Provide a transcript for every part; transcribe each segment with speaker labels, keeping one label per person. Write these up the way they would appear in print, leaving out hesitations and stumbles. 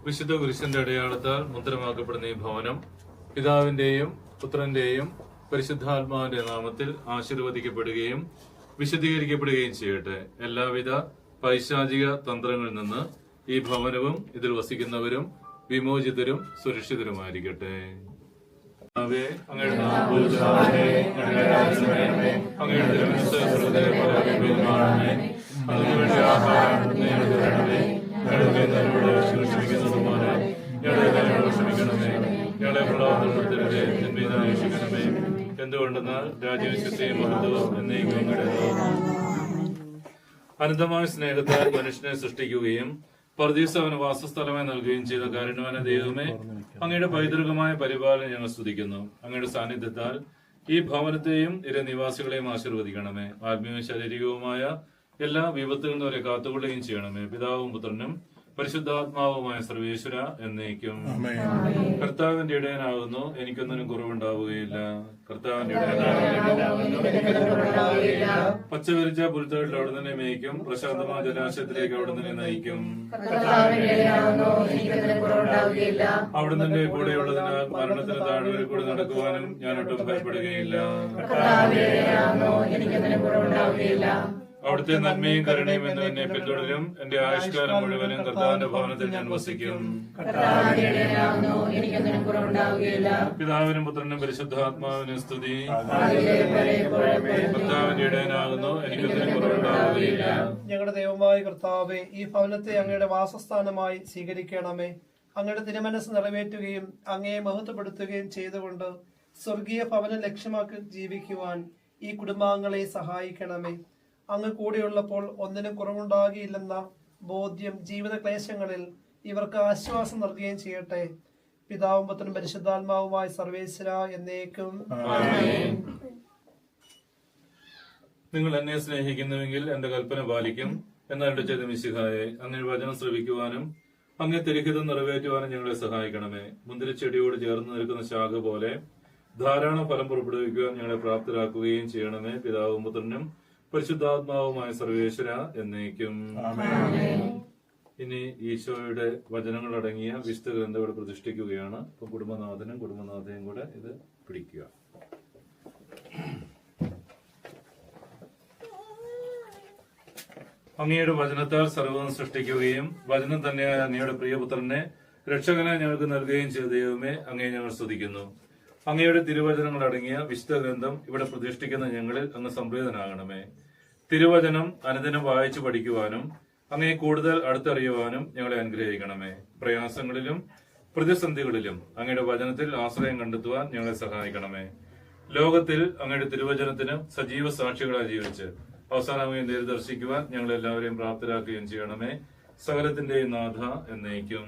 Speaker 1: വിശുദ്ധ കുരിശിന്റെ അടയാളത്താൽ മുദ്രമാക്കപ്പെടുന്ന ഈ ഭവനം പിതാവിന്റെയും പുത്രന്റെയും പരിശുദ്ധാത്മാവിന്റെ നാമത്തിൽ ആശീർവദിക്കപ്പെടുകയും വിശദീകരിക്കപ്പെടുകയും ചെയ്യട്ടെ. എല്ലാവിധ പൈശാചിക തന്ത്രങ്ങളിൽ നിന്ന് ഈ ഭവനവും ഇതിൽ വസിക്കുന്നവരും വിമോചിതരും സുരക്ഷിതരുമായിരിക്കട്ടെ. അങ്ങയുടെ നാമം പൂജിതമാകണമേ. അങ്ങയുടെ രാജ്യം വരണമേ. അങ്ങയുടെ തിരുമനസ്സ് സ്വർഗ്ഗത്തിലെ പോലെ ഭൂമിയിലുമാകണമേ. അതിനു വേണ്ട ആഹാരം ഞങ്ങൾക്ക് തരണമേ. ഞങ്ങളുടെ തെറ്റുകളോട് ക്ഷമിക്കുന്നതുപോലെ ഞങ്ങളുടെ തെറ്റുകളോട് ക്ഷമിക്കണമേ. ഞങ്ങളെ പ്രലോഭനപ്പെടുത്തരുതേ, തിന്മയിൽ നിന്ന് രക്ഷിക്കണമേ. എന്തുകൊണ്ടെന്നാൽ രാജ്യവും ശക്തിയും മഹത്വവും എന്നേക്കും അങ്ങയുടേത്. അനന്തമായ സ്നേഹത്താൽ മനുഷ്യനെ സൃഷ്ടിക്കുകയും പർദീസ അവന് വാസസ്ഥലമായി നൽകുകയും ചെയ്ത കാരുണ്യവാന ദൈവമേ, അങ്ങയുടെ പൈതൃകമായ പരിപാലനം ഞങ്ങൾ സ്തുതിക്കുന്നു. അങ്ങയുടെ സാന്നിധ്യത്താൽ ഈ ഭവനത്തെയും ഇതിലെ നിവാസികളെയും ആശീർവദിക്കണമേ. ആത്മീയവും ശാരീരികവുമായ എല്ലാ വിപത്തുകളിൽ നിന്നും അവരെ കാത്തുകൊള്ളുകയും ചെയ്യണമേ. പിതാവും പുത്രനും പരിശുദ്ധാത്മാവുമായ സർവേശ്വര എന്നേക്കും. കർത്താവിന്റെ ഇടയനാകുന്നു, എനിക്കൊന്നിനും കുറവുണ്ടാവുകയില്ല. കർത്താവിന്റെ ഇടയനാകുന്നു, പച്ചവിരിച്ച പുൽത്തകളിൽ അവിടെ തന്നെ മേയ്ക്കും. പ്രശാന്തമായ ജലാശയത്തിലേക്ക് അവിടെ തന്നെ നയിക്കും. അവിടെ നിന്റെ കൂടെയുള്ളതിനാൽ മരണത്തിന് താഴ്വരയിൽ കൂടെ നടക്കുവാനും ഞാൻ ഒട്ടും ഭയപ്പെടുകയില്ല. അവിടുത്തെ നന്മയും കരുണയും എന്ന് എന്നെ പിന്തുടരും. എന്റെ ആയുഷ്കാലം മുഴുവനും കർത്താവിന്റെ ഭവനത്തിൽ ഞാൻ വസിക്കും. പിതാവിനും പുത്രനും പരിശുദ്ധാത്മാവിനും സ്തുതി. കർത്താവിന്റെ ഇടയനാകുന്നു, എനിക്കൊന്നിനും കുറവുണ്ടാവുകയില്ല.
Speaker 2: ഞങ്ങളുടെ ദൈവമായ കർത്താവേ, ഈ ഭവനത്തെ അങ്ങയുടെ വാസസ്ഥാനമായി സ്വീകരിക്കണമേ. അങ്ങയുടെ തിരുമനസ് നിറവേറ്റുകയും അങ്ങയെ മഹത്വപ്പെടുത്തുകയും ചെയ്തുകൊണ്ട് സ്വർഗീയ ഭവനം ലക്ഷ്യമാക്കി ജീവിക്കുവാൻ ഈ കുടുംബാംഗങ്ങളെ സഹായിക്കണമേ. അങ്ങ് കൂടെയുള്ളപ്പോൾ ഒന്നിനും കുറവുണ്ടാകില്ലെന്ന ബോധ്യം ജീവിത ക്ലേശങ്ങളിൽ ഇവർക്ക് ആശ്വാസം നൽകുകയും ചെയ്യട്ടെ. പിതാവും പുത്രനും പരിശുദ്ധാത്മാവുമായ സർവേശ്വര എന്നേക്കും.
Speaker 1: നിങ്ങൾ എന്നെ സ്നേഹിക്കുന്നുവെങ്കിൽ എന്റെ കൽപ്പന പാലിക്കും എന്നരുടെ ചെയ്ത മിശിഹായെ, അങ്ങനെ വചനം ശ്രവിക്കുവാനും അങ്ങേ തിരുഹിതം നിറവേറ്റുവാനും ഞങ്ങളെ സഹായിക്കണമേ. മുന്തിരിച്ചെടിയോട് ചേർന്ന് നിൽക്കുന്ന ശാഖ പോലെ ധാരാളം ഫലം പുറപ്പെടുവിക്കുവാൻ ഞങ്ങളെ പ്രാപ്തരാക്കുകയും ചെയ്യണമേ. പിതാവും പുത്രനും പരിശുദ്ധാത്മാവുമായ സർവേശ്വര എന്നേക്കും. ഇനി ഈശോയുടെ വചനങ്ങൾ അടങ്ങിയ വിശുദ്ധ ഗ്രന്ഥം ഇവിടെ പ്രതിഷ്ഠിക്കുകയാണ്. അപ്പൊ കുടുംബനാഥനും കുടുംബനാഥയും കൂടെ ഇത് പിടിക്കുക. അങ്ങയുടെ വചനത്താൽ സർവ്വം സൃഷ്ടിക്കുകയും വചനം തന്നെയായ അങ്ങയുടെ പ്രിയപുത്രനെ രക്ഷകനായി ഞങ്ങൾക്ക് നൽകുകയും ചെയ്ത ദൈവമേ, അങ്ങയെ ഞങ്ങൾ സ്തുതിക്കുന്നു. അങ്ങയുടെ തിരുവചനങ്ങൾ അടങ്ങിയ വിശുദ്ധ ഗ്രന്ഥം ഇവിടെ പ്രതിഷ്ഠിക്കുന്ന ഞങ്ങളിൽ അങ്ങ് സംപ്രീതനാകണമേ. തിരുവചനം അനുദിനം വായിച്ചു പഠിക്കുവാനും അങ്ങയെ കൂടുതൽ അടുത്തറിയുവാനും ഞങ്ങളെ അനുഗ്രഹിക്കണമേ. പ്രയാസങ്ങളിലും പ്രതിസന്ധികളിലും അങ്ങയുടെ വചനത്തിൽ ആശ്രയം കണ്ടെത്തുവാൻ ഞങ്ങളെ സഹായിക്കണമേ. ലോകത്തിൽ അങ്ങയുടെ തിരുവചനത്തിന് സജീവ സാക്ഷികളായി ജീവിച്ച് അവസാനമായി നേരി ദർശിക്കുവാൻ ഞങ്ങളെ എല്ലാവരെയും പ്രാപ്തരാക്കുകയും ചെയ്യണമേ. സകലത്തിന്റെയും നാഥ എന്നേക്കും.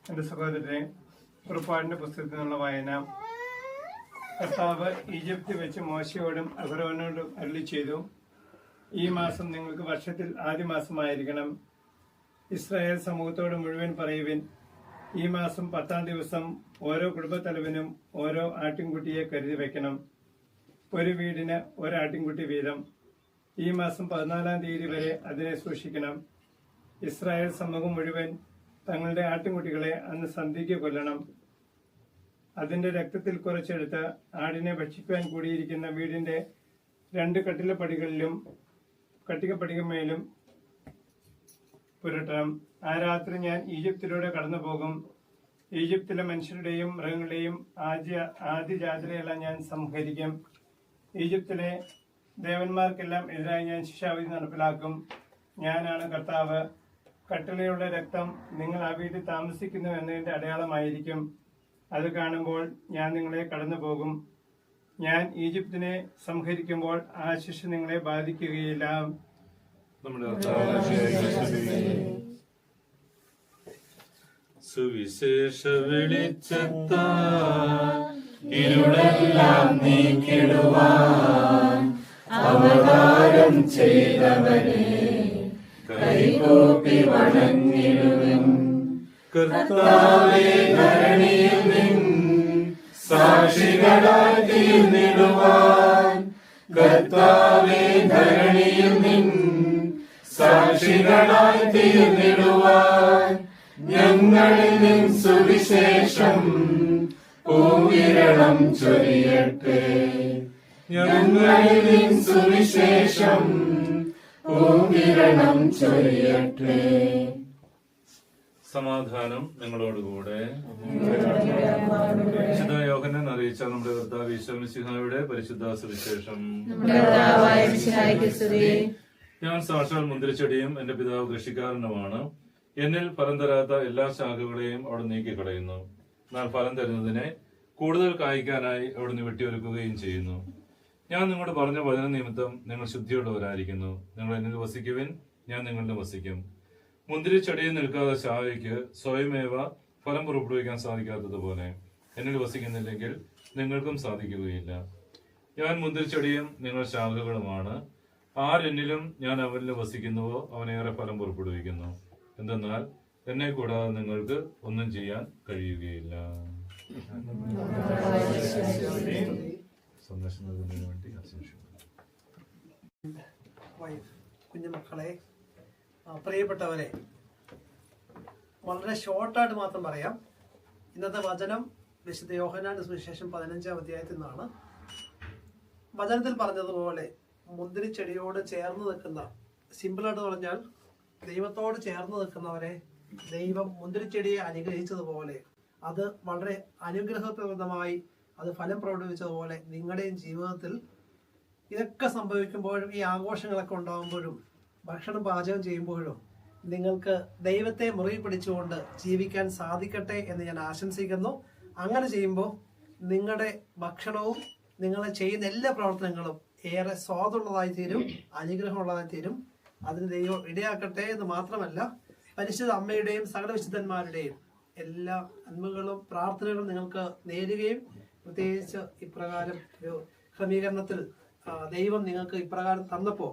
Speaker 3: എന്റെ സഹോദരനെ, പുറപ്പാടിന്റെ പുസ്തകത്തിൽ നിന്നുള്ള വായന. കർത്താവ് ഈജിപ്തിൽ വെച്ച് മോശയോടും അഹരോനോടും അരുളി ചെയ്തു, ഈ മാസം നിങ്ങൾക്ക് വർഷത്തിൽ ആദ്യ മാസമായിരിക്കണം. ഇസ്രായേൽ സമൂഹത്തോട് മുഴുവൻ പറയുവിൻ, ഈ മാസം 10-ാം ദിവസം ഓരോ കുടുംബത്തലവനും ഓരോ ആട്ടിൻകുട്ടിയെ കരുതി വെക്കണം. ഒരു വീടിന് ഒരു ആട്ടിൻകുട്ടി വീതം. ഈ മാസം 14-ാം തീയതി വരെ അതിനെ സൂക്ഷിക്കണം. ഇസ്രായേൽ സമൂഹം മുഴുവൻ തങ്ങളുടെ ആട്ടിൻകുട്ടികളെ അന്ന് സന്ധ്യയ്ക്ക് കൊല്ലണം. അതിന്റെ രക്തത്തിൽ കുറച്ചെടുത്ത് ആടിനെ ഭക്ഷിക്കുവാൻ കൂടിയിരിക്കുന്ന വീടിന്റെ 2 കട്ടികപ്പടികമേലും പുരട്ടണം. ആ രാത്രി ഞാൻ ഈജിപ്തിലൂടെ കടന്നു പോകും. ഈജിപ്തിലെ മനുഷ്യരുടെയും മൃഗങ്ങളുടെയും ആദ്യജാതിരെയെല്ലാം ഞാൻ സംഹരിക്കും. ഈജിപ്തിലെ ദേവന്മാർക്കെല്ലാം എതിരായി ഞാൻ ശിക്ഷാവിധി നടപ്പിലാക്കും. ഞാനാണ് കർത്താവ്. കട്ടിളയുടെ രക്തം നിങ്ങൾ ആ വീട്ടിൽ താമസിക്കുന്നു എന്നതിന്റെ അടയാളമായിരിക്കും. അത് കാണുമ്പോൾ ഞാൻ നിങ്ങളെ കടന്നു പോകും. ഞാൻ ഈജിപ്തിനെ സംഹരിക്കുമ്പോൾ ആ ശിക്ഷ നിങ്ങളെ ബാധിക്കുകയില്ല.
Speaker 1: സുവിശേഷ വെളിച്ചത്താൽ
Speaker 4: ഇരുളെല്ലാം നീക്കിടുവാൻ അവതാരം ചെയ്തവനെ കൈകൂപ്പി വണങ്ങിടുവിൻ. കർത്താവേ, ധരണിയിൽ നിൻ സാക്ഷികളായി തീർന്നിടുവാൻ, കർത്താവേ, ധരണിയിൽ നിൻ സാക്ഷികളായി തീർന്നിടുവാൻ, ഞങ്ങളിൽ നിൻ സുവിശേഷം പൂവിരണം ചൊരിയട്ടെ. ഞങ്ങളിൽ നിൻ സുവിശേഷം പൂവിരണം ചൊരിയട്ടെ.
Speaker 1: സമാധാനം നിങ്ങളോടുകൂടെ. വിശുദ്ധ യോഹന്നാൻ അറിയിച്ച നമ്മുടെ കർത്താവ് ഈശോ മിശിഹായുടെ പരിശുദ്ധ സുവിശേഷം. ഞാൻ സാക്ഷാൽ മുന്തിരിച്ചെടിയും എന്റെ പിതാവ് കൃഷിക്കാരനുമാണ്. എന്നിൽ ഫലം തരാത്ത എല്ലാ ശാഖകളെയും അവിടെ നീക്കിക്കളയുന്നു. എന്നാൽ ഫലം തരുന്നതിനെ കൂടുതൽ കായ്ക്കാനായി അവിടുന്ന് വെട്ടിയൊരുക്കുകയും ചെയ്യുന്നു. ഞാൻ നിങ്ങളോട് പറഞ്ഞ വചന നിമിത്തം നിങ്ങൾ ശുദ്ധിയുള്ളവരായിരിക്കുന്നു. നിങ്ങൾ എന്നിൽ വസിക്കുവിൻ, ഞാൻ നിങ്ങളുടെ വസിക്കും. മുന്തിരിച്ചെടിയിൽ നിൽക്കാതെ ശാഖയ്ക്ക് സ്വയമേവ ഫലം പുറപ്പെടുവിക്കാൻ സാധിക്കാത്തതുപോലെ എന്നിൽ വസിക്കുന്നില്ലെങ്കിൽ നിങ്ങൾക്കും സാധിക്കുകയില്ല. ഞാൻ മുന്തിരിച്ചെടിയും നിങ്ങൾ ശാഖകളുമാണ്. ആരെന്നിലും ഞാൻ അവനിലും വസിക്കുന്നുവോ അവനേറെ ഫലം പുറപ്പെടുവിക്കുന്നു. എന്തെന്നാൽ എന്നെ കൂടാതെ നിങ്ങൾക്ക് ഒന്നും ചെയ്യാൻ കഴിയുകയില്ല. സന്ദേശം നൽകുന്നതിന് വേണ്ടി
Speaker 2: കുഞ്ഞുമക്കളെ, പ്രിയപ്പെട്ടവരെ, വളരെ ഷോർട്ടായിട്ട് മാത്രം പറയാം. ഇന്നത്തെ വചനം വിശുദ്ധ യോഹന്നാന്റെ സുവിശേഷം 15-ാം അധ്യായത്തിൽ നിന്നാണ്. വചനത്തിൽ പറഞ്ഞതുപോലെ മുന്തിരിച്ചെടിയോട് ചേർന്ന് നിൽക്കുന്ന, സിമ്പിളായിട്ട് പറഞ്ഞാൽ ദൈവത്തോട് ചേർന്ന് നിൽക്കുന്നവരെ ദൈവം മുന്തിരിച്ചെടിയെ അനുഗ്രഹിച്ചതുപോലെ, അത് വളരെ അനുഗ്രഹപ്രദമായി അത് ഫലം പ്രകടിപ്പിച്ചതുപോലെ നിങ്ങളുടെയും ജീവിതത്തിൽ ഇതൊക്കെ സംഭവിക്കുമ്പോഴും, ഈ ആഘോഷങ്ങളൊക്കെ ഉണ്ടാകുമ്പോഴും, ഭക്ഷണം പാചകം ചെയ്യുമ്പോഴും നിങ്ങൾക്ക് ദൈവത്തെ മുറുകെ പിടിച്ചുകൊണ്ട് ജീവിക്കാൻ സാധിക്കട്ടെ എന്ന് ഞാൻ ആശംസിക്കുന്നു. അങ്ങനെ ചെയ്യുമ്പോൾ നിങ്ങളുടെ ഭക്ഷണവും നിങ്ങൾ ചെയ്യുന്ന എല്ലാ പ്രവർത്തനങ്ങളും ഏറെ സ്വാദുള്ളതായി തീരും, അനുഗ്രഹമുള്ളതായി തീരും. അതിന് ദൈവം ഇടയാക്കട്ടെ എന്ന് മാത്രമല്ല, പരിശുദ്ധ അമ്മയുടെയും സകല വിശുദ്ധന്മാരുടെയും എല്ലാ നന്മകളും പ്രാർത്ഥനകളും നിങ്ങൾക്ക് നേരുകയും, പ്രത്യേകിച്ച് ഇപ്രകാരം ഒരു ക്രമീകരണത്തിൽ ദൈവം നിങ്ങൾക്ക് ഇപ്രകാരം തന്നപ്പോൾ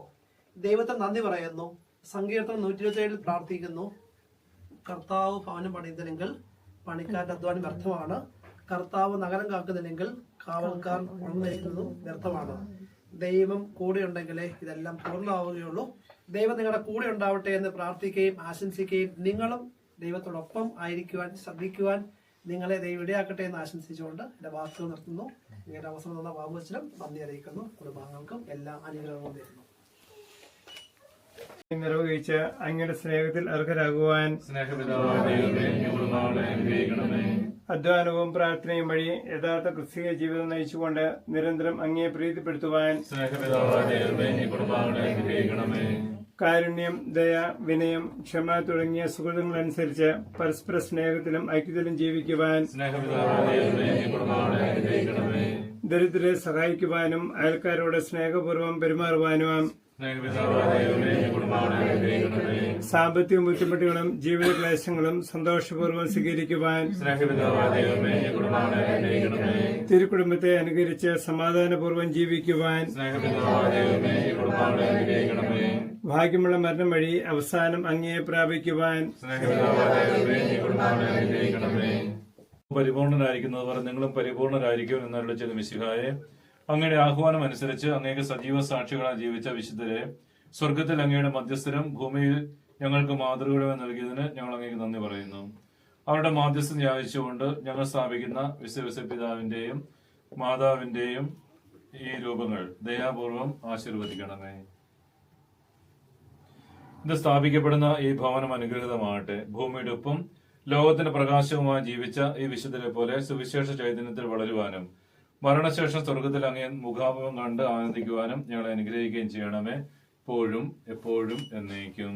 Speaker 2: ദൈവത്തെ നന്ദി പറയുന്നു. സങ്കീർത്തനം 127 പ്രാർത്ഥിക്കുന്നു, കർത്താവ് ഭവനം പണിയുന്നില്ലെങ്കിൽ പണിക്കാരുടെ അധ്വാനം വ്യർത്ഥമാണ്. കർത്താവ് നഗരം കാക്കുന്നില്ലെങ്കിൽ കാവൽക്കാർ ഉണർന്നിരിക്കുന്നതും വ്യർത്ഥമാണ്. ദൈവം കൂടെ ഉണ്ടെങ്കിലേ ഇതെല്ലാം പൂർണ്ണമാവുകയുള്ളൂ. ദൈവം നിങ്ങളുടെ കൂടെ ഉണ്ടാവട്ടെ എന്ന് പ്രാർത്ഥിക്കുകയും ആശംസിക്കുകയും നിങ്ങളും ദൈവത്തോടൊപ്പം ആയിരിക്കുവാൻ ശ്രദ്ധിക്കുവാൻ നിങ്ങളെ ദൈവം ഇടയാക്കട്ടെ എന്ന് ആശംസിച്ചുകൊണ്ട് എൻ്റെ വാക്കുകൾ നിർത്തുന്നു. ഇങ്ങനെ അവസരം തന്ന ബാബുവച്ചനും നന്ദി അറിയിക്കുന്നു. കുടുംബാംഗങ്ങൾക്കും എല്ലാ അനുഗ്രഹങ്ങളും തരുന്നു.
Speaker 3: നിർവഹിച്ച് അങ്ങയുടെ സ്നേഹത്തിൽ അർഹരാകുവാൻ അധ്വാനവും പ്രാർത്ഥനയും വഴി യഥാർത്ഥ ക്രിസ്തീയ ജീവിതം നയിച്ചുകൊണ്ട് നിരന്തരം അങ്ങയെ പ്രീതിപ്പെടുത്തുവാൻ കാരുണ്യം, ദയ, വിനയം, ക്ഷമ തുടങ്ങിയ സുഹൃത്തുക്കളനുസരിച്ച് പരസ്പര സ്നേഹത്തിലും ഐക്യത്തിലും ജീവിക്കുവാൻ, ദരിദ്രരെ സഹായിക്കുവാനും അയൽക്കാരോട് സ്നേഹപൂർവ്വം പെരുമാറുവാനും, സാമ്പത്തിക ബുദ്ധിമുട്ടുകളും ജീവിത ക്ലേശങ്ങളും സന്തോഷപൂർവ്വം സ്വീകരിക്കുവാൻ, തിരുക്കുടുംബത്തെ അനുകരിച്ച് സമാധാനപൂർവ്വം ജീവിക്കുവാൻ, ഭാഗ്യമുള്ള മരണം വഴി അവസാനം അങ്ങയെ പ്രാപിക്കുവാൻ,
Speaker 1: പരിപൂർണരായിരിക്കുന്നത് പോലെ നിങ്ങളും പരിപൂർണരായിരിക്കും എന്നുള്ള ചില മിശിഹായെ, അങ്ങയുടെ ആഹ്വാനം അനുസരിച്ച് അങ്ങേക്ക് സജീവ സാക്ഷികളായി ജീവിച്ച വിശുദ്ധരെ സ്വർഗത്തിൽ അങ്ങയുടെ മധ്യസ്ഥരും ഭൂമിയിൽ ഞങ്ങൾക്ക് മാതൃകയുടെ നൽകിയതിന് ഞങ്ങൾ അങ്ങേക്ക് നന്ദി പറയുന്നു. അവരുടെ മാധ്യസ്ഥം യാചിച്ചുകൊണ്ട് ഞങ്ങൾ സ്ഥാപിക്കുന്ന വിശ്വ പിതാവിന്റെയും മാതാവിന്റെയും ഈ രൂപങ്ങൾ ദയാപൂർവം ആശീർവദിക്കണമേ. ഇത് സ്ഥാപിക്കപ്പെടുന്ന ഈ ഭവനം അനുഗ്രഹീതമാകട്ടെ. ഭൂമിയുടെ ഒപ്പം ലോകത്തിന്റെ പ്രകാശവുമായി ജീവിച്ച ഈ വിശുദ്ധരെ പോലെ സുവിശേഷ ചൈതന്യത്തിൽ വളരുവാനും മരണശേഷം സ്വർഗത്തിൽ അങ്ങേ മുഖാമുഖം കണ്ട് ആനന്ദിക്കുവാനും ഞങ്ങളെ അനുഗ്രഹിക്കുകയും ചെയ്യണമേ, ഇപ്പോഴും എപ്പോഴും എന്നേക്കും.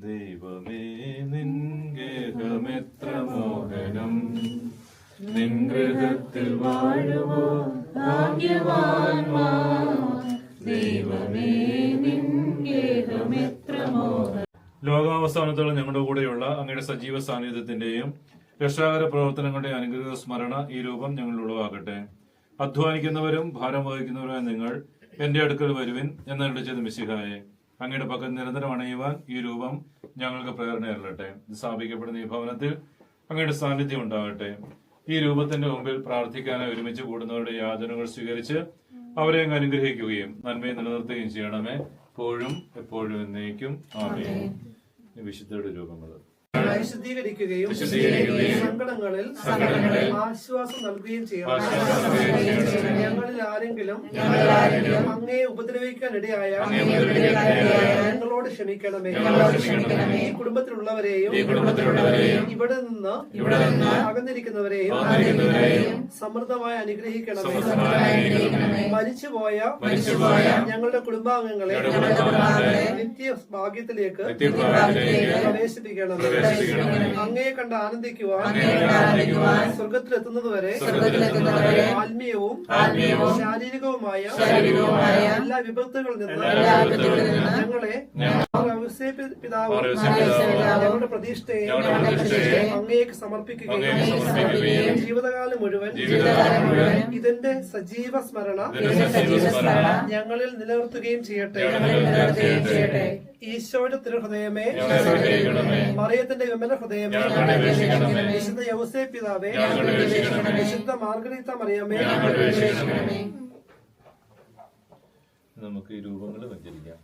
Speaker 1: ദൈവമേ, നിൻ ഗേഹമെത്ര മോഹനം, നിൻ ഗൃഹത്തിൽ വാഴുവോ ഭാഗ്യവാന്മാർ. ദൈവമേ, നിൻ ഗേഹമെത്ര മോഹനം. ലോകാവസാനത്തോളം ഞങ്ങളുടെ കൂടെയുള്ള അങ്ങയുടെ അങ്ങയുടെ സജീവ സാന്നിധ്യത്തിന്റെയും രക്ഷാകര പ്രവർത്തനങ്ങളുടെ അനുഗ്രഹ സ്മരണ ഈ രൂപം ഞങ്ങൾ ഉളവാക്കട്ടെ. അധ്വാനിക്കുന്നവരും ഭാരം വഹിക്കുന്നവരായ നിങ്ങൾ എന്റെ അടുക്കൽ വരുവിൻ എന്നരുടെ ചെയ്ത മിശിഹായെ, അങ്ങയുടെ പക്കൽ നിരന്തരം അണയുവാൻ ഈ രൂപം ഞങ്ങൾക്ക് പ്രേരണയരട്ടെ. സ്ഥാപിക്കപ്പെടുന്ന ഈ ഭവനത്തിൽ അങ്ങയുടെ സാന്നിധ്യം ഉണ്ടാകട്ടെ. ഈ രൂപത്തിന്റെ മുമ്പിൽ പ്രാർത്ഥിക്കാനായി ഒരുമിച്ച് കൂടുന്നവരുടെ യാചനകൾ സ്വീകരിച്ച് അവരെ അങ്ങ് അനുഗ്രഹിക്കുകയും നന്മയെ നിലനിർത്തുകയും ചെയ്യണമേ, എപ്പോഴും എപ്പോഴും എന്നേക്കും. ആമേൻ. വിശുദ്ധരുടെ രൂപങ്ങൾ
Speaker 2: വിശുദ്ധീകരിക്കുകയും സങ്കടങ്ങളിൽ ആശ്വാസം നൽകുകയും ചെയ്യണം. ഞങ്ങളിൽ ആരെങ്കിലും അങ്ങയെ ഉപദ്രവിക്കാനിടയായ ഞങ്ങളോട് ക്ഷമിക്കണമേ. ഈ കുടുംബത്തിലുള്ളവരെയും ഇവിടെ നിന്ന് അകന്നിരിക്കുന്നവരെയും സമൃദ്ധമായി അനുഗ്രഹിക്കണമേ. മരിച്ചുപോയ ഞങ്ങളുടെ കുടുംബാംഗങ്ങളെ നിത്യ ഭാഗ്യത്തിലേക്ക് പ്രവേശിപ്പിക്കണമേ. അങ്ങയെ കണ്ട് ആനന്ദിക്കുവാൻ സ്വർഗത്തിലെത്തുന്നതുവരെ ആത്മീയവും ശാരീരികവുമായ എല്ലാ വിപത്തുകളിൽ നിന്ന് ഞങ്ങളെ പിതാവ് ഞങ്ങളുടെ പ്രതീക്ഷയെ അങ്ങേക്ക് സമർപ്പിക്കുകയും ജീവിതകാലം മുഴുവൻ ഇതിന്റെ സജീവ സ്മരണ ഞങ്ങളിൽ നിലനിർത്തുകയും ചെയ്യട്ടെ. ഈശോയുടെ തിരുഹൃദയമേ, മറിയത്തിന്റെ വിമല ഹൃദയമേ, വിശുദ്ധ യൗസേപ്പ് പിതാവേ, വിശുദ്ധ മാർഗരീത്ത മറിയമേ,
Speaker 1: നമുക്ക് ഈ രൂപങ്ങൾ വെച്ചിരിക്കാം.